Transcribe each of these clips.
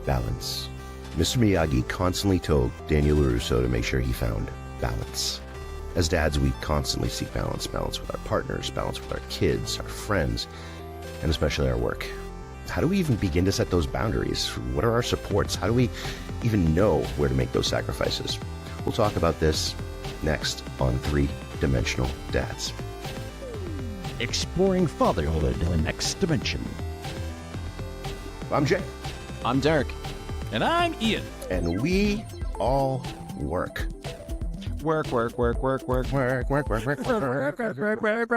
balance. Mr. Miyagi constantly told Daniel LaRusso to make sure he found balance. As dads, we constantly seek balance with our partners, balance with our kids, our friends, and especially our work. How do we even begin to set those boundaries? What are our supports? How do we even know where to make those sacrifices? We'll talk about this next on Three-Dimensional Dads. Exploring fatherhood in the next dimension. I'm Jay. I'm Derrick. And I'm Ian. And we all work. Work.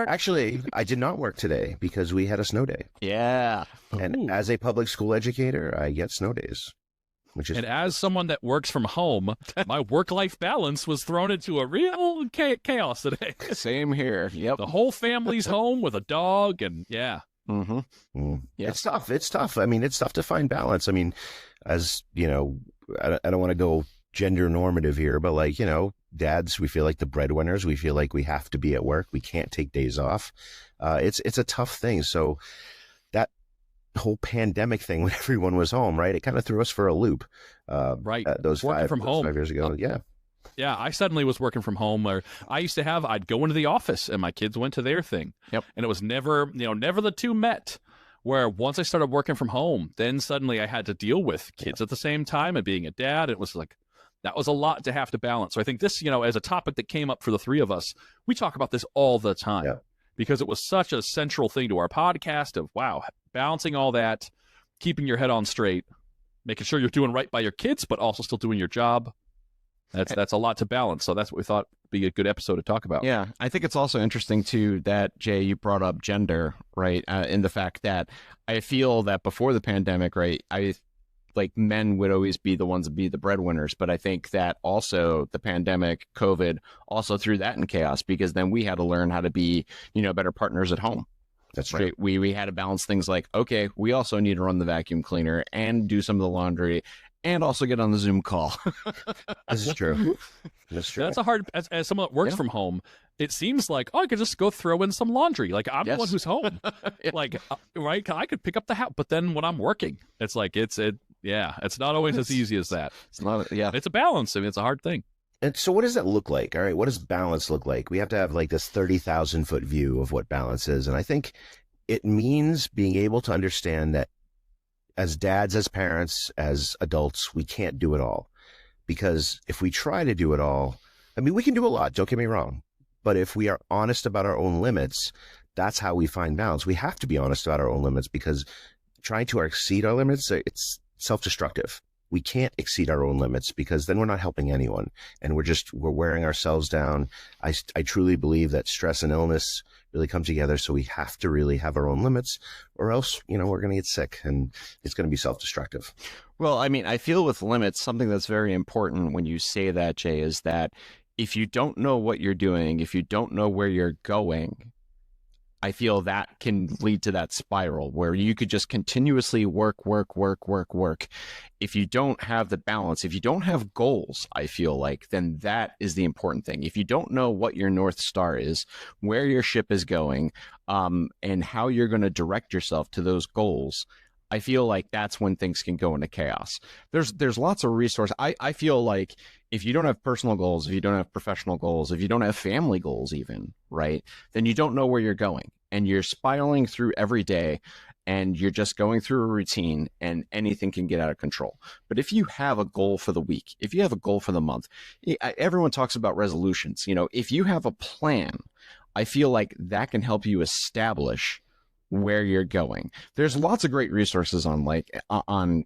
Actually, I did not work today because we had a snow day. Yeah. And as a public school educator, I get snow days. And as someone that works from home, my work-life balance was thrown into a real chaos today. Same here. Yep. The whole family's home with a dog, and yeah. Mm-hmm. Yeah. It's tough. I mean, it's tough to find balance. I mean, as you know, I don't want to go gender normative here, but like, you know, dads, we feel like the breadwinners. We feel like we have to be at work. We can't take days off. It's a tough thing. So that whole pandemic thing when everyone was home, right? It kind of threw us for a loop. Right. Those working from home 5 years ago. Yeah. Yeah, I suddenly was working from home. Or I'd go into the office and my kids went to their thing. Yep. And it was never the two met. Where once I started working from home, then suddenly I had to deal with kids at the same time and being a dad. It was like, that was a lot to have to balance. So I think this, as a topic that came up for the three of us, we talk about this all the time because it was such a central thing to our podcast of, wow, balancing all that, keeping your head on straight, making sure you're doing right by your kids, but also still doing your job. That's a lot to balance. So that's what we thought would be a good episode to talk about. Yeah. I think it's also interesting, too, that, Jay, you brought up gender, right? In the fact that I feel that before the pandemic, right, men would always be the ones to be the breadwinners. But I think that also the pandemic, COVID, also threw that in chaos because then we had to learn how to be, better partners at home. That's right. We had to balance things like, okay, we also need to run the vacuum cleaner and do some of the laundry and also get on the Zoom call. This is true. That's true. That's a hard, as someone that works from home, it seems like, I could just go throw in some laundry. Like, I'm the one who's home. Right? I could pick up the house. But then when I'm working, it's like, it's not always as easy as that. It's not, It's a balance. I mean, it's a hard thing. And so what does that look like? All right. What does balance look like? We have to have like this 30,000 foot view of what balance is. And I think it means being able to understand that as dads, as parents, as adults, we can't do it all. Because if we try to do it all, I mean, we can do a lot, don't get me wrong. But if we are honest about our own limits, that's how we find balance. We have to be honest about our own limits because trying to exceed our limits, it's self-destructive. We can't exceed our own limits because then we're not helping anyone. And we're wearing ourselves down. I truly believe that stress and illness really come together. So we have to really have our own limits or else, we're going to get sick and it's going to be self-destructive. Well, I mean, I feel with limits, something that's very important when you say that, Jay, is that if you don't know what you're doing, if you don't know where you're going, I feel that can lead to that spiral where you could just continuously work. If you don't have the balance, if you don't have goals, I feel like, then that is the important thing. If you don't know what your North Star is, where your ship is going, and how you're going to direct yourself to those goals, I feel like that's when things can go into chaos. There's lots of resources. I feel like if you don't have personal goals, if you don't have professional goals, if you don't have family goals even, right, then you don't know where you're going and you're spiraling through every day and you're just going through a routine and anything can get out of control. But if you have a goal for the week, if you have a goal for the month, everyone talks about resolutions. If you have a plan, I feel like that can help you establish where you're going. There's lots of great resources on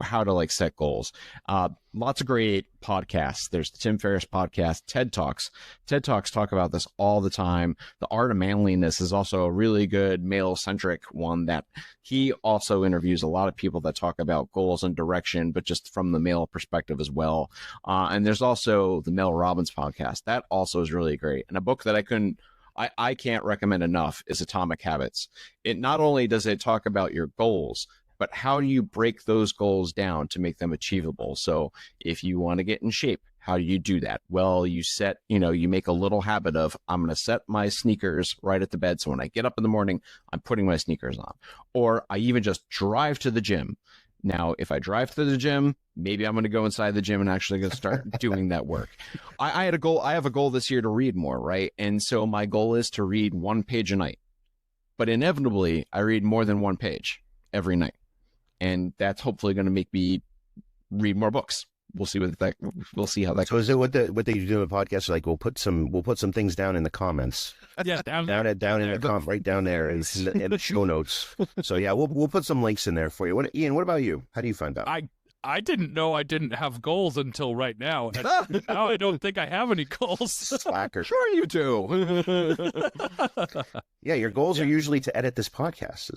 how to set goals. Lots of great podcasts. There's the Tim Ferriss Podcast, TED Talks. TED Talks talk about this all the time. The Art of Manliness is also a really good male-centric one that he also interviews a lot of people that talk about goals and direction, but just from the male perspective as well. And there's also the Mel Robbins Podcast. That also is really great. And a book that I can't recommend enough is Atomic Habits. It not only does it talk about your goals, but how do you break those goals down to make them achievable? So if you want to get in shape, how do you do that? Well, you make a little habit of, I'm going to set my sneakers right at the bed. So when I get up in the morning, I'm putting my sneakers on. Or I even just drive to the gym Now, if I drive to the gym, maybe I'm going to go inside the gym and actually go start doing that work. I had a goal. I have a goal this year to read more, right? And so my goal is to read 1 page a night. But inevitably, I read more than 1 page every night. And that's hopefully going to make me read more books. We'll see we'll see how that So goes. is it what they do in the podcast? Like we'll put some things down in the comments. Yeah, down Down in the right down there in the show notes. So yeah, we'll put some links in there for you. Ian, what about you? How do you find out? I didn't know I didn't have goals until right now. And now I don't think I have any goals. Slacker. Sure you do. Yeah, your goals are usually to edit this podcast.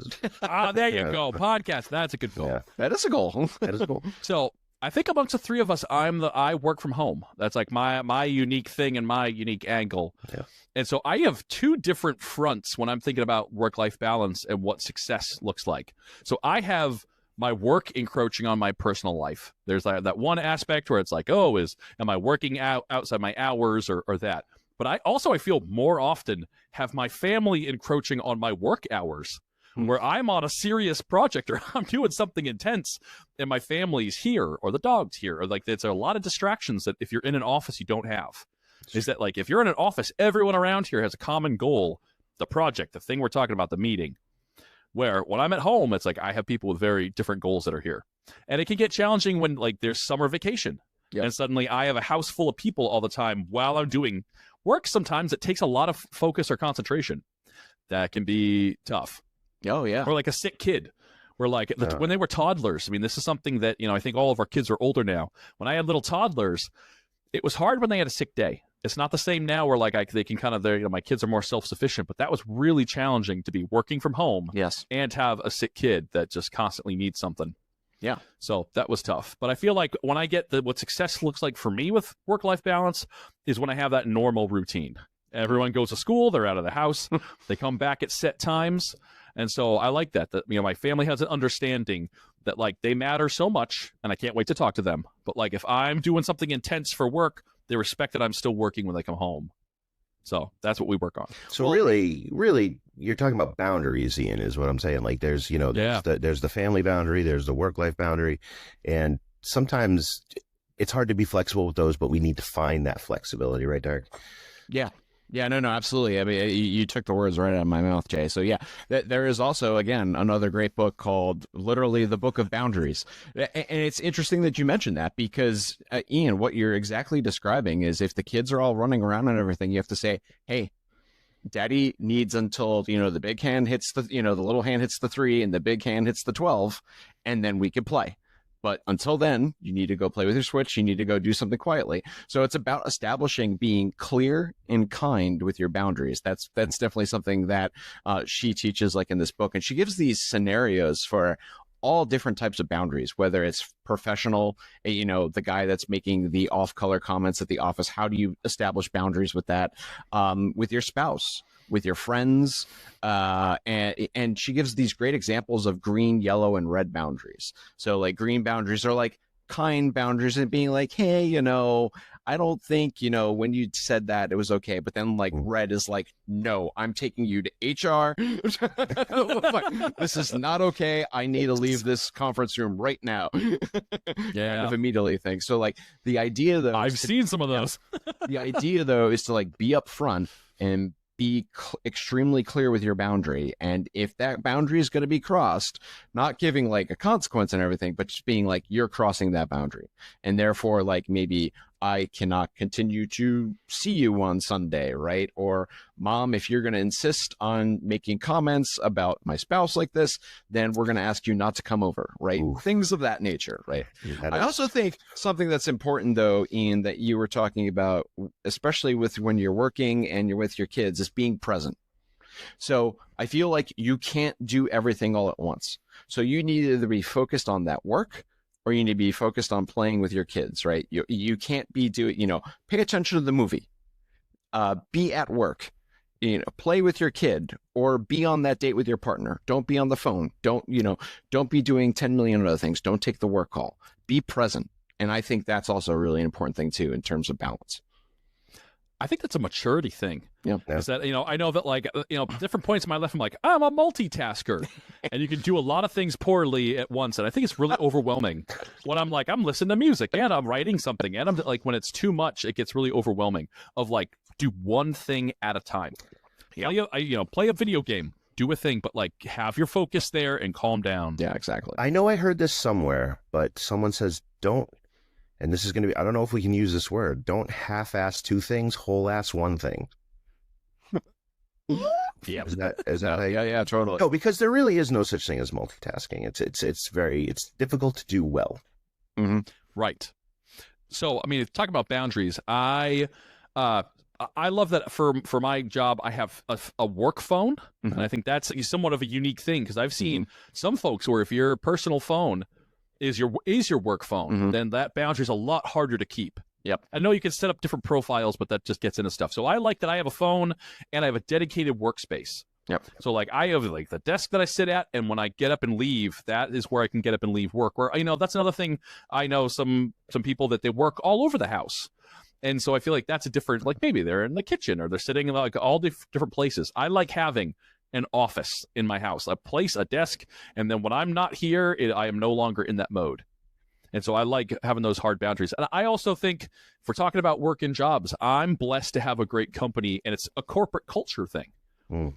There you go. Podcast. That's a good goal. Yeah, That is a goal. that is cool. So I think amongst the three of us, I work from home. That's like my unique thing and my unique angle. Yeah. And so I have two different fronts when I'm thinking about work-life balance and what success looks like. So I have my work encroaching on my personal life. There's that one aspect where it's like, am I working outside my hours or that? But I feel more often have my family encroaching on my work hours, where I'm on a serious project or I'm doing something intense and my family's here or the dog's here, or like there's a lot of distractions that if you're in an office you don't have. Is that like if you're in an office, everyone around here has a common goal, the project, the thing we're talking about, the meeting. Where when I'm at home, it's like I have people with very different goals that are here. And it can get challenging when like there's summer vacation. Yep. And suddenly I have a house full of people all the time while I'm doing work. Sometimes it takes a lot of focus or concentration. That can be tough. Oh, yeah. Or like a sick kid. Where like when they were toddlers, I mean, this is something that, I think all of our kids are older now. When I had little toddlers, it was hard when they had a sick day. It's not the same now where like they can kind of, my kids are more self-sufficient, but that was really challenging to be working from home. Yes. And have a sick kid that just constantly needs something. Yeah. So that was tough. But I feel like when I get what success looks like for me with work-life balance is when I have that normal routine. Everyone goes to school, they're out of the house, they come back at set times. And so I like that my family has an understanding that like they matter so much and I can't wait to talk to them. But like if I'm doing something intense for work, they respect that I'm still working when they come home. So that's what we work on. So really, you're talking about boundaries, Ian, is what I'm saying. Like there's there's the family boundary, there's the work-life boundary. And sometimes it's hard to be flexible with those, but we need to find that flexibility, right, Derrick? Yeah. Yeah, no, absolutely. I mean, you took the words right out of my mouth, Jay. So yeah, there is also, again, another great book called literally The Book of Boundaries. And it's interesting that you mentioned that because, Ian, what you're exactly describing is if the kids are all running around and everything, you have to say, hey, daddy needs until, the big hand hits the little hand hits the 3 and the big hand hits the 12, and then we can play. But until then, you need to go play with your Switch. You need to go do something quietly. So it's about establishing being clear and kind with your boundaries. That's definitely something that she teaches like in this book. And she gives these scenarios for all different types of boundaries, whether it's professional, the guy that's making the off-color comments at the office. How do you establish boundaries with that? With your spouse, with your friends, and she gives these great examples of green, yellow, and red boundaries. So like green boundaries are like kind boundaries and being like, hey, I don't think, when you said that it was okay. But then like red is like, no, I'm taking you to HR. This is not okay. I need to leave this conference room right now. Yeah. Kind of immediately thing. So like the idea though, I've seen some of those. The idea though is to like be upfront and be extremely clear with your boundary. And if that boundary is going to be crossed, not giving like a consequence and everything, but just being like, you're crossing that boundary. And therefore, like maybe I cannot continue to see you on Sunday, right? Or mom, if you're going to insist on making comments about my spouse like this, then we're going to ask you not to come over, right? Ooh. Things of that nature, right? I also think something that's important though, Ian, that you were talking about, especially with when you're working and you're with your kids, is being present. So I feel like you can't do everything all at once. So you need to either be focused on that work or you need to be focused on playing with your kids, right? You can't be doing, pay attention to the movie, be at work, play with your kid or be on that date with your partner. Don't be on the phone. Don't be doing 10 million other things. Don't take the work call. Be present. And I think that's also a really important thing too, in terms of balance. I think that's a maturity thing. Yeah. Is that, I know that like, different points in my life, I'm like, I'm a multitasker and you can do a lot of things poorly at once. And I think it's really overwhelming when I'm like, I'm listening to music and I'm writing something. And I'm like, when it's too much, it gets really overwhelming of like, do one thing at a time. Yeah. Play a video game, do a thing, but like have your focus there and calm down. Yeah, exactly. I know I heard this somewhere, but someone says don't, and this is going to be, I don't know if we can use this word, don't half-ass two things, whole-ass one thing. Yeah. Is that how Yeah, totally. No, because there really is no such thing as multitasking. It's difficult to do well. Mm-hmm. Right. So, I mean, talk about boundaries. I love that for my job, I have a work phone, and I think that's somewhat of a unique thing because I've seen some folks where if your personal phone is your work phone, then that boundary is a lot harder to keep. Yep. I know you can set up different profiles, but that just gets into stuff. So I like that I have a phone and I have a dedicated workspace. Yep. So like I have like the desk that I sit at, and when I get up and leave, that is where I can get up and leave work. Where that's another thing. I know some people that they work all over the house. And so I feel like that's a different, like maybe they're in the kitchen or they're sitting in like all different places. I like having an office in my house, a place, a desk. And then when I'm not here, I am no longer in that mode. And so I like having those hard boundaries. And I also think if we're talking about work and jobs, I'm blessed to have a great company, and it's a corporate culture thing.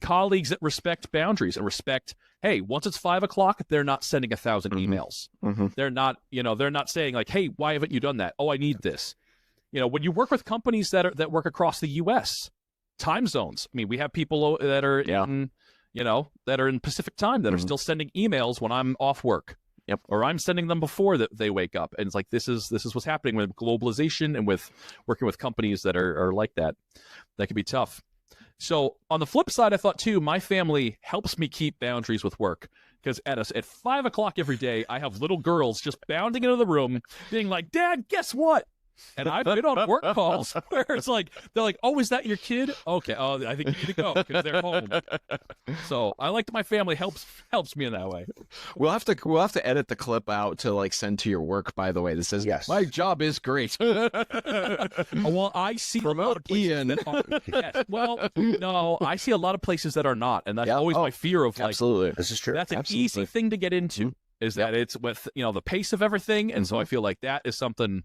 Colleagues that respect boundaries and respect, hey, once it's 5 o'clock, they're not sending 1,000 emails. They're not, they're not saying like, hey, why haven't you done that? Oh, I need this. When you work with companies that work across the U.S., time zones. I mean, we have people that are in, that are in Pacific time that are still sending emails when I'm off work. Yep. Or I'm sending them before that they wake up. And it's like, this is what's happening with globalization and with working with companies that are like that. That can be tough. So on the flip side, I thought too, my family helps me keep boundaries with work. Because at 5 o'clock every day, I have little girls just bounding into the room being like, Dad, guess what? And I've been on work calls where it's like, they're like, oh, is that your kid? Okay. Oh, I think you need to go because they're home. So I like that my family helps me in that way. We'll have to edit the clip out to like send to your work, by the way. That says, yes, my job is great. Well, I see promote Ian. Yes. Well, no, I see a lot of places that are not. And that's always my fear of like, absolutely. This is true. That's an easy thing to get into is that it's with, the pace of everything. And so I feel like that is something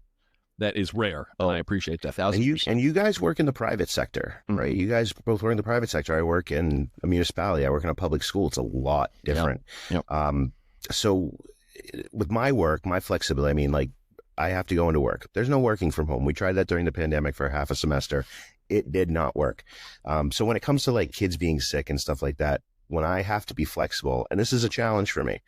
that is rare. And I appreciate that. And you guys work in the private sector, right? You guys both work in the private sector. I work in a municipality. I work in a public school. It's a lot different. Yep. So with my work, my flexibility, I mean, like I have to go into work. There's no working from home. We tried that during the pandemic for half a semester. It did not work. So when it comes to like kids being sick and stuff like that, when I have to be flexible, and this is a challenge for me,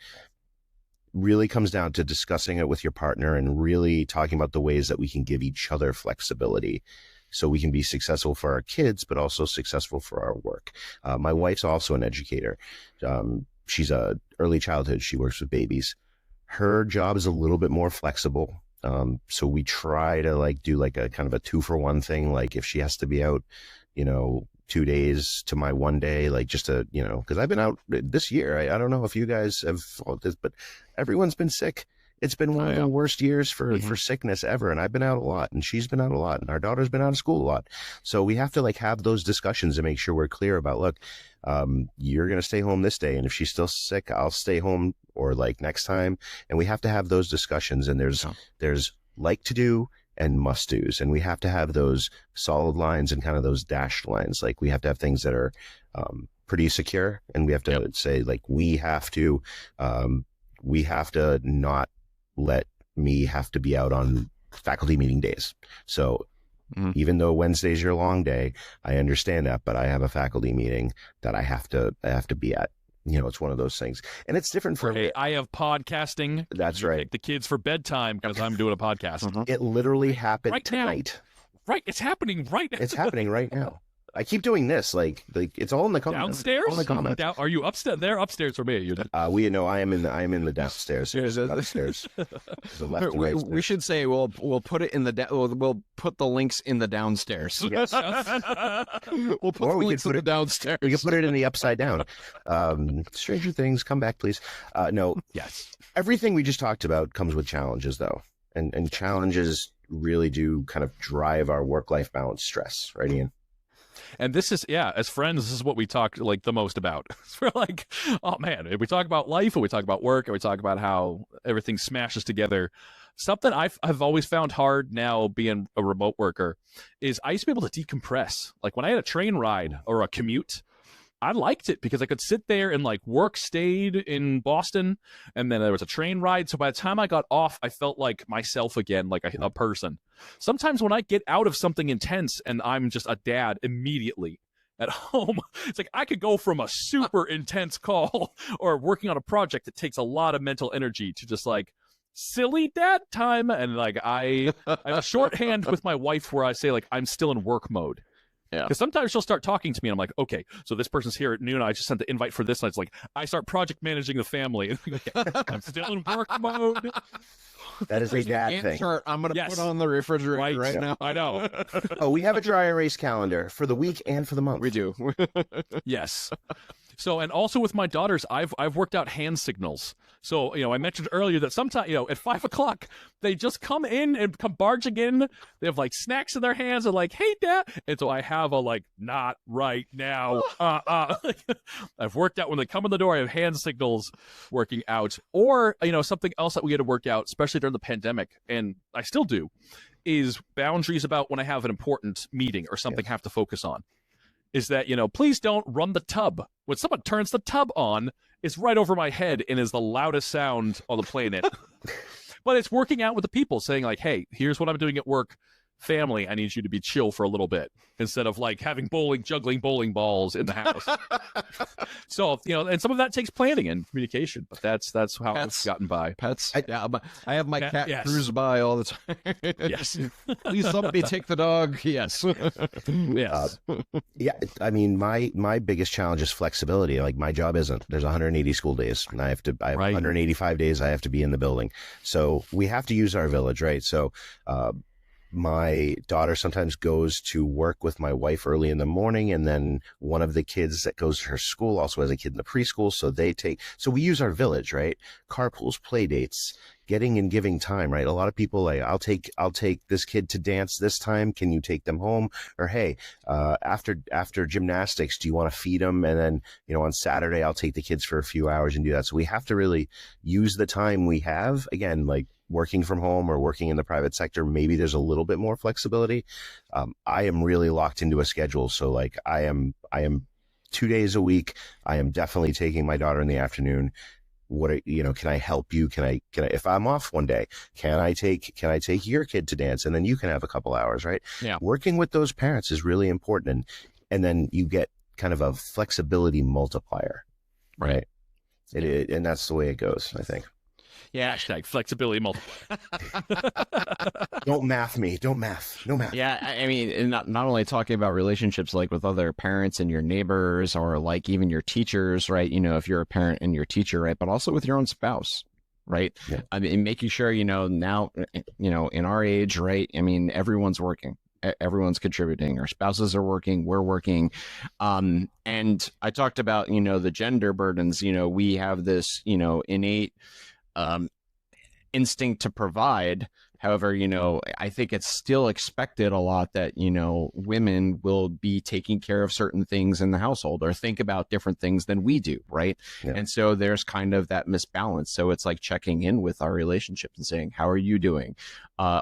really comes down to discussing it with your partner and really talking about the ways that we can give each other flexibility so we can be successful for our kids, but also successful for our work. My wife's also an educator. She's a early childhood. She works with babies. Her job is a little bit more flexible. So we try to like do like a kind of a 2-for-1 thing. Like if she has to be out, 2 days to my 1 day, like just to, because I've been out this year. I don't know if you guys have followed this, but everyone's been sick. It's been one of the worst years for sickness ever. And I've been out a lot and she's been out a lot and our daughter's been out of school a lot. So we have to like have those discussions and make sure we're clear about, look, you're going to stay home this day. And if she's still sick, I'll stay home or like next time. And we have to have those discussions. And there's like to do and must do's. And we have to have those solid lines and kind of those dashed lines. Like we have to have things that are pretty secure. And we have to say like, we have to not let me have to be out on faculty meeting days. So even though Wednesday's your long day, I understand that, but I have a faculty meeting that I have to be at. It's one of those things. And it's different for me. I have podcasting. That's right. Take the kids for bedtime because I'm doing a podcast. It literally happened right tonight. Now. Right. It's happening right now. It's happening right now. I keep doing this, like it's all in the comments. Downstairs? All in the comments. Are you upstairs? They're upstairs for me. I am in the downstairs. Upstairs. The left and right we should say we'll put it in we'll put the links in the downstairs. Yes. We'll put the links in the downstairs. We can put it in the upside down. Stranger Things, come back, please. No. Yes. Everything we just talked about comes with challenges, though, and challenges really do kind of drive our work-life balance stress, right, Ian? And this is, as friends, this is what we talk like the most about. We're like, oh man, if we talk about life and we talk about work and we talk about how everything smashes together. Something I've always found hard now being a remote worker is I used to be able to decompress. Like when I had a train ride or a commute, I liked it because I could sit there and like work stayed in Boston, and then there was a train ride. So by the time I got off, I felt like myself again, like a person. Sometimes when I get out of something intense and I'm just a dad immediately at home, it's like I could go from a super intense call or working on a project that takes a lot of mental energy to just like silly dad time. And like I have a shorthand with my wife where I say like I'm still in work mode. Yeah. Because sometimes she'll start talking to me and I'm like, okay, so this person's here at noon. I just sent the invite for this. And it's like, I start project managing the family. I'm still in work mode. That is a dad thing. Chart I'm going to put on the refrigerator right now. I know. Oh, we have a dry erase calendar for the week and for the month. We do. Yes. So, and also with my daughters, I've worked out hand signals. So, I mentioned earlier that sometimes, at 5 o'clock, they just come in and come barging in. They have like snacks in their hands and like, hey, dad. And so I have a like, not right now. I've worked out when they come in the door. I have hand signals working out. Or, something else that we had to work out, especially during the pandemic, and I still do, is boundaries about when I have an important meeting or something I have to focus on. Is that, please don't run the tub. When someone turns the tub on, it's right over my head and is the loudest sound on the planet. But it's working out with the people saying like, hey, here's what I'm doing at work. Family, I need you to be chill for a little bit instead of like having juggling bowling balls in the house. So, and some of that takes planning and communication, but that's how it's gotten by. Pets. I have my cat cruise by all the time. Yes. Please somebody take the dog. Yes. Yes. Yeah. I mean, my biggest challenge is flexibility. Like my job isn't, there's 180 school days and I have 185 days I have to be in the building. So we have to use our village, right? So, my daughter sometimes goes to work with my wife early in the morning, and then one of the kids that goes to her school also has a kid in the preschool. So we use our village, right? Carpools, play dates, getting and giving time, right? A lot of people like, I'll take this kid to dance this time. Can you take them home? Or, hey, after gymnastics, do you want to feed them? And then, on Saturday, I'll take the kids for a few hours and do that. So we have to really use the time we have. Again, like working from home or working in the private sector, maybe there's a little bit more flexibility. I am really locked into a schedule. So like I am 2 days a week. I am definitely taking my daughter in the afternoon. Can I help you? Can I, if I'm off one day, can I take your kid to dance? And then you can have a couple hours, right? Yeah. Working with those parents is really important. And then you get kind of a flexibility multiplier, right? And that's the way it goes, I think. Yeah. Hashtag flexibility multiplier. Don't math me. Don't math. No math. Yeah, I mean, not only talking about relationships like with other parents and your neighbors or like even your teachers, right? If you're a parent and your teacher, right? But also with your own spouse, right? Yeah. I mean, making sure, now, in our age, right? I mean, everyone's working. Everyone's contributing. Our spouses are working. We're working. And I talked about, the gender burdens. We have this, innate instinct to provide. However, I think it's still expected a lot that, women will be taking care of certain things in the household or think about different things than we do, right? Yeah. And so there's kind of that misbalance. So it's like checking in with our relationships and saying, how are you doing?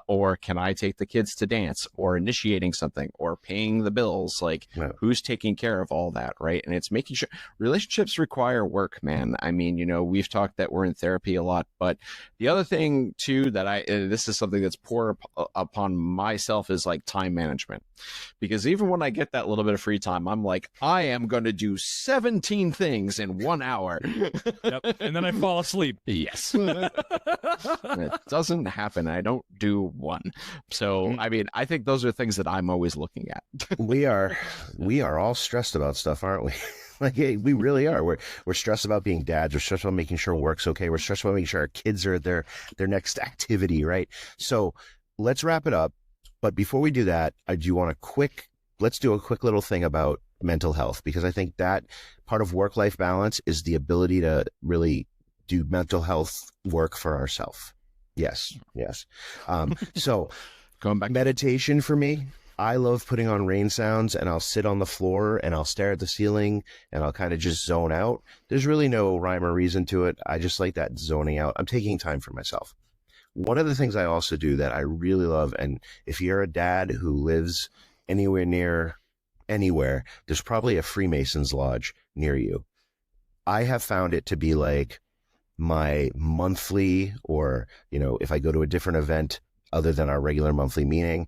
Or can I take the kids to dance, or initiating something, or paying the bills? Like, who's taking care of all that, right? And it's making sure relationships require work, man. I mean, we've talked that we're in therapy a lot, but the other thing too that this is something that's poor upon myself is like time management, because even when I get that little bit of free time, I'm like, I am going to do 17 things in 1 hour. Yep. And then I fall asleep. Yes. It doesn't happen. I don't do one. So, I mean, I think those are things that I'm always looking at. We are all stressed about stuff, aren't we? Like, hey, we really are. We're stressed about being dads. We're stressed about making sure work's okay. We're stressed about making sure our kids are at their next activity, right? So let's wrap it up. But before we do that, I do want let's do a quick little thing about mental health, because I think that part of work-life balance is the ability to really do mental health work for ourselves. Yes. So Going back. Meditation for me. I love putting on rain sounds, and I'll sit on the floor and I'll stare at the ceiling and I'll kind of just zone out. There's really no rhyme or reason to it. I just like that zoning out. I'm taking time for myself. One of the things I also do that I really love, and if you're a dad who lives anywhere near anywhere, there's probably a Freemasons lodge near you. I have found it to be like my monthly, or, you know, if I go to a different event other than our regular monthly meeting,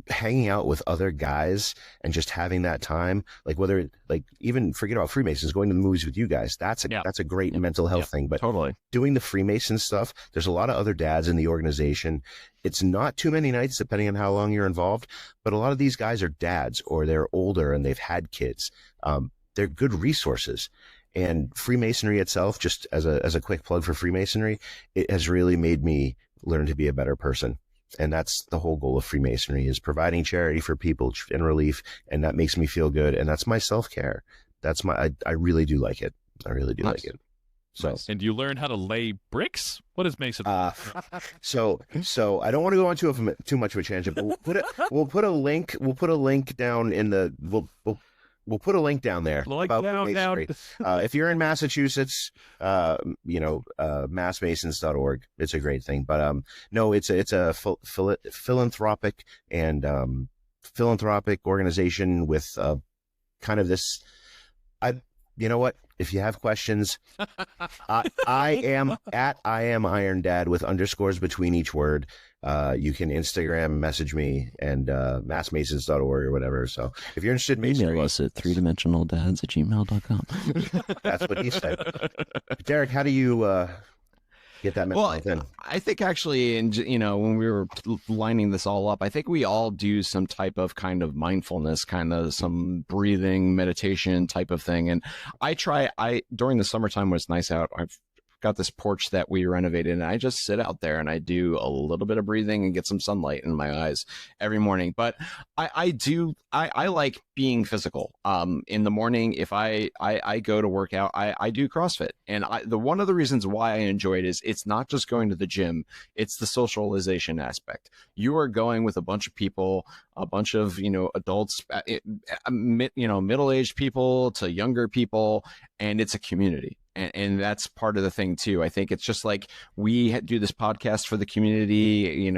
hanging out with other guys and just having that time, like whether, like, even forget about Freemasons, going to the movies with you guys, that's a great mental health thing. But totally doing the Freemason stuff, there's a lot of other dads in the organization. It's not too many nights depending on how long you're involved, but a lot of these guys are dads or they're older and they've had kids. They're good resources. And Freemasonry itself, just as a quick plug for Freemasonry, it has really made me learn to be a better person. And that's the whole goal of Freemasonry, is providing charity for people and relief. And that makes me feel good. And that's my self-care. I really do like it. I really do like it. So, nice. And you learn how to lay bricks? What makes it? So I don't want to go on too much of a tangent, but we'll put a link down in the, we'll put a link down there. Down. If you're in Massachusetts, massmasons.org. It's a great thing. But no, it's a philanthropic and philanthropic organization with kind of this. You know what? If you have questions, I am Iron Dad with underscores between each word. You can Instagram message me and massmasons.org or whatever. So if you're interested in masonry, email us at 3dimensionaldads@gmail.com. That's what he said. Derrick, how do you get that message in? I think actually, when we were lining this all up, I think we all do some type of kind of mindfulness, kind of some breathing meditation type of thing. And during the summertime when it's nice out, I've got this porch that we renovated, and I just sit out there and I do a little bit of breathing and get some sunlight in my eyes every morning. But I like being physical. In the morning, if I go to work out, I do CrossFit. And one of the reasons why I enjoy it is it's not just going to the gym, it's the socialization aspect. You are going with a bunch of people, a bunch of, adults, middle-aged people to younger people, and it's a community. And that's part of the thing too. I think it's just like we do this podcast for the community,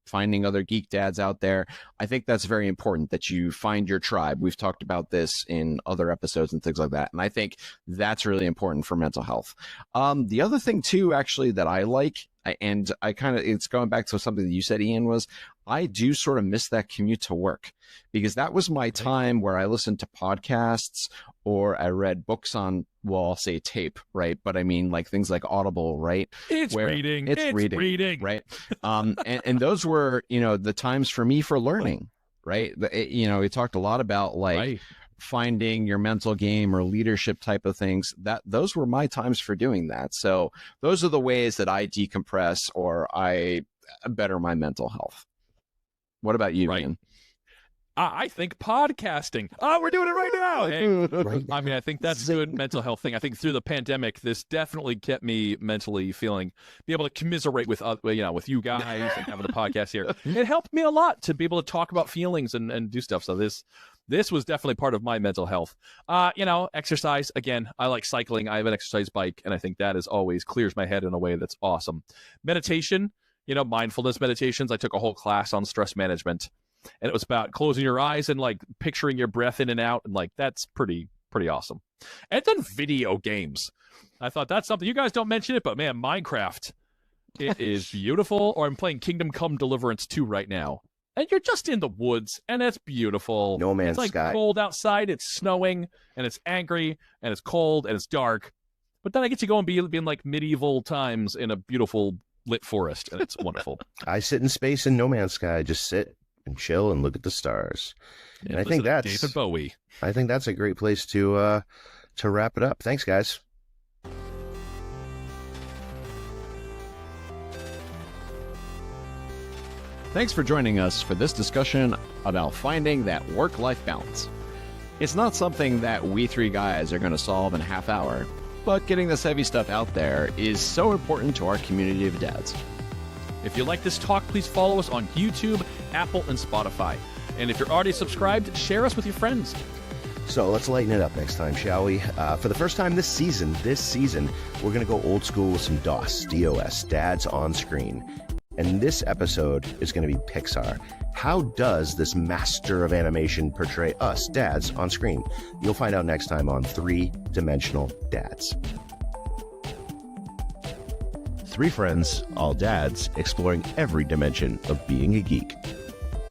finding other geek dads out there. I think that's very important, that you find your tribe. We've talked about this in other episodes and things like that. And I think that's really important for mental health. The other thing too, actually, that I like, and it's going back to something that you said, Ian, was I do sort of miss that commute to work, because that was my time where I listened to podcasts or I read books on, I'll say tape, right? But I mean, like things like Audible, right? It's reading, right? And those were, the times for me for learning, right? We talked a lot about finding your mental game or leadership type of things. Those were my times for doing that. So those are the ways that I decompress or I better my mental health. What about you, Ian? I think podcasting. Oh, we're doing it right now. Hey. I mean, I think that's a good mental health thing. I think through the pandemic, this definitely kept me mentally be able to commiserate with you guys and having a podcast here. It helped me a lot to be able to talk about feelings and do stuff. So this was definitely part of my mental health. Exercise. Again, I like cycling. I have an exercise bike, and I think that is always clears my head in a way that's awesome. Meditation, mindfulness meditations. I took a whole class on stress management. And it was about closing your eyes and like picturing your breath in and out. And like, that's pretty awesome. And then video games. I thought that's something you guys don't mention it, but man, Minecraft, it is beautiful. Or I'm playing Kingdom Come Deliverance 2 right now. And you're just in the woods and it's beautiful. No Man's Sky. It's like cold outside. It's snowing and it's angry and it's cold and it's dark. But then I get to go and be in like medieval times in a beautiful lit forest. And it's wonderful. I sit in space in No Man's Sky. Just sit and chill and look at the stars. And I think that's David Bowie. I think that's a great place to wrap it up. Thanks, guys. Thanks for joining us for this discussion about finding that work-life balance. It's not something that we three guys are going to solve in a half hour, but getting this heavy stuff out there is so important to our community of dads. If you like this talk, please follow us on YouTube, Apple, and Spotify. And if you're already subscribed, share us with your friends. So let's lighten it up next time, shall we? For the first time this season, we're going to go old school with some DOS, Dads on Screen. And this episode is going to be Pixar. How does this master of animation portray us, dads, on screen? You'll find out next time on 3-Dimensional Dads. 3 friends, all dads, exploring every dimension of being a geek.